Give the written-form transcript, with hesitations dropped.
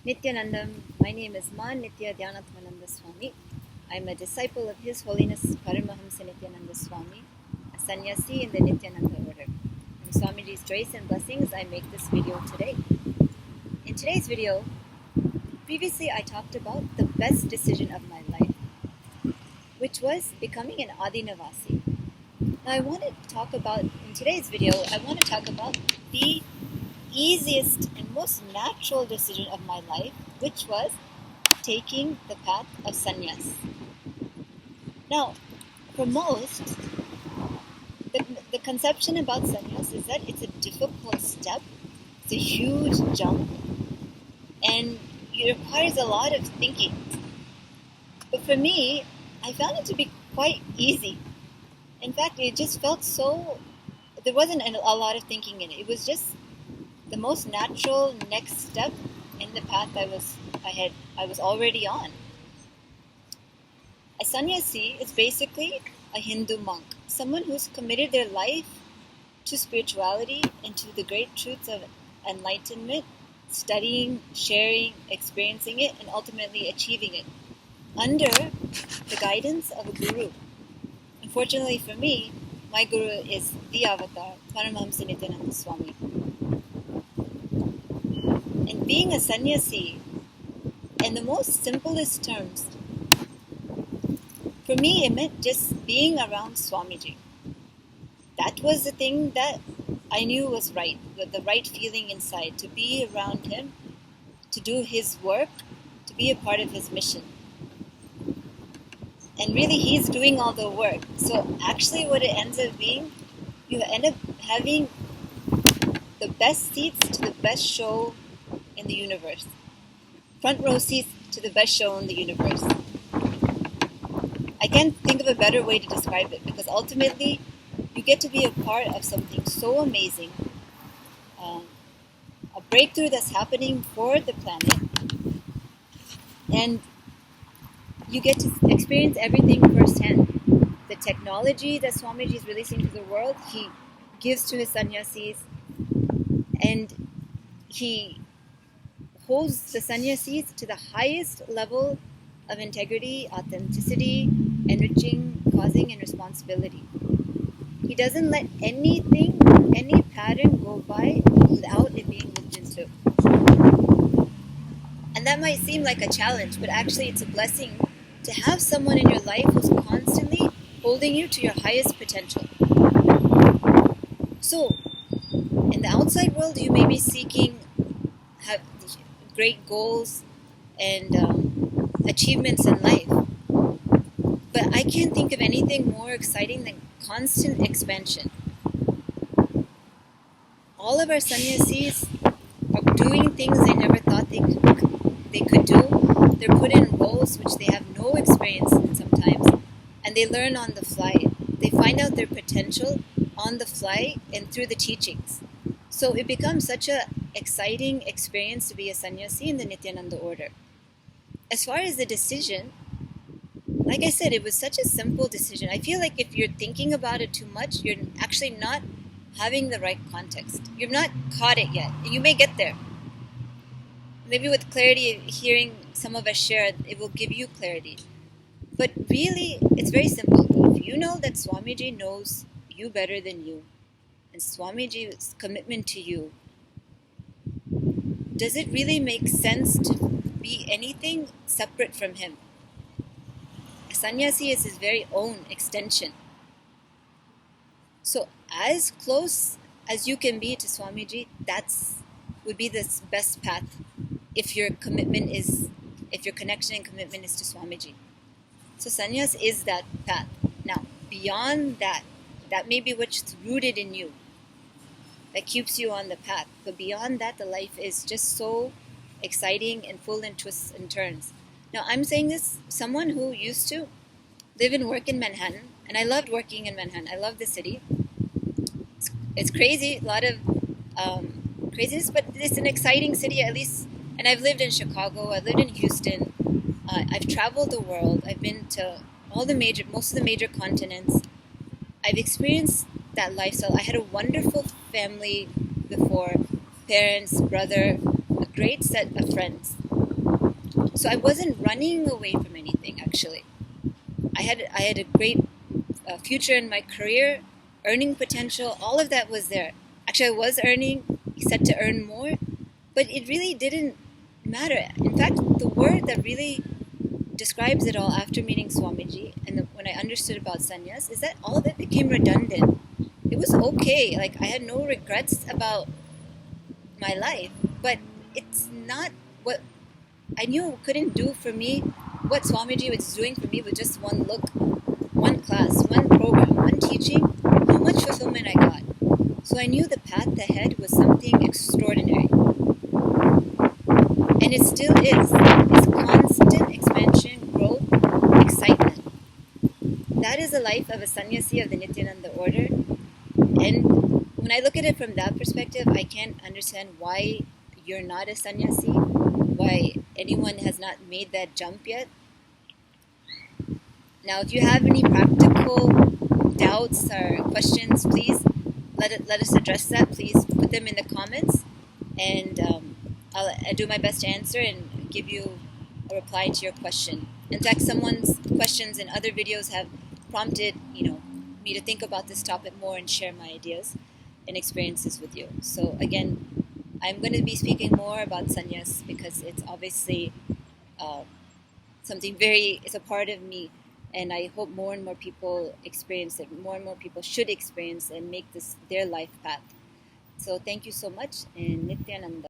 Nithyanandam, my name is Nithyanandam Swami. I'm a disciple of His Holiness Paramahamsa Nithyananda Swami, a sannyasi in the Nithyananda order. And Swamiji's grace and blessings, I make this video today. In today's video, previously I talked about the best decision of my life, which was becoming an Adinavasi. Now in today's video, I want to talk about the easiest and most natural decision of my life, which was taking the path of sannyas. Now, for most, the conception about sannyas is that it's a difficult step, it's a huge jump, and it requires a lot of thinking. But for me, I found it to be quite easy. In fact, it just felt there wasn't a lot of thinking in it. It was just the most natural next step in the path I was already on. A sannyasi is basically a Hindu monk, someone who's committed their life to spirituality and to the great truths of enlightenment, studying, sharing, experiencing it, and ultimately achieving it under the guidance of a guru. Unfortunately for me, my guru is the avatar, Paramahamsa Nithyananda Swami. And being a sannyasi, in the most simplest terms, for me it meant just being around Swamiji. That was the thing that I knew was right, with the right feeling inside, to be around him, to do his work, to be a part of his mission. And really he's doing all the work. So actually what it ends up being, you end up having the best seats to the best show in the universe. Front row seats to the best show in the universe. I can't think of a better way to describe it, because ultimately you get to be a part of something so amazing, a breakthrough that's happening for the planet, and you get to experience everything firsthand. The technology that Swamiji is releasing to the world, he gives to his sannyasis, and he holds the sannyasis to the highest level of integrity, authenticity, enriching, causing, and responsibility. He doesn't let any pattern go by without it being looked into. And that might seem like a challenge, but actually it's a blessing to have someone in your life who's constantly holding you to your highest potential. So, in the outside world, you may be seeking great goals and achievements in life. But I can't think of anything more exciting than constant expansion. All of our sannyasis are doing things they never thought they could do. They're put in roles which they have no experience in sometimes, and they learn on the fly. They find out their potential on the fly and through the teachings. So it becomes such an exciting experience to be a sannyasi in the Nithyananda order. As far as the decision, like I said, it was such a simple decision. I feel like if you're thinking about it too much, you're actually not having the right context. You've not caught it yet. You may get there. Maybe with clarity, hearing some of us share, it will give you clarity. But really, it's very simple. If you know that Swamiji knows you better than you, and Swamiji's commitment to you, does it really make sense to be anything separate from him? A sannyasi is his very own extension. So as close as you can be to Swamiji, would be the best path if your connection and commitment is to Swamiji. So sannyas is that path. Now, beyond that may be what's rooted in you, that keeps you on the path. But beyond that, the life is just so exciting and full in twists and turns. Now, I'm saying this, someone who used to live and work in Manhattan, and I loved working in Manhattan. I love the city. It's crazy, a lot of craziness, but it's an exciting city at least. And I've lived in Chicago, I've lived in Houston, I've traveled the world, I've been to most of the major continents. I've experienced that lifestyle. I had a wonderful family before, parents, brother, a great set of friends. So I wasn't running away from anything, actually. I had a great future in my career, earning potential, all of that was there. Actually, I was earning, set to earn more, but it really didn't matter. In fact, the word that really describes it all after meeting Swamiji and when I understood about sannyas is that all of it became redundant. It was okay. Like, I had no regrets about my life, but it's not what I knew couldn't do for me what Swamiji was doing for me with just one look, one class, one program, one teaching, how much fulfillment I got. So I knew the path ahead was something extraordinary. And it still is. It's constant expansion, growth, excitement. That is the life of a sannyasi of the Nithyananda order. And when I look at it from that perspective, I can't understand why you're not a sannyasi, why anyone has not made that jump yet. Now, if you have any practical doubts or questions, please let us address that. Please put them in the comments, and I'll do my best to answer and give you a reply to your question. In fact, someone's questions in other videos have prompted, me to think about this topic more and share my ideas and experiences with you. So again, I'm going to be speaking more about sannyas because it's obviously uh, it's a part of me, and I hope more and more people experience it. More and more people should experience and make this their life path. So thank you so much, and Nithyananda.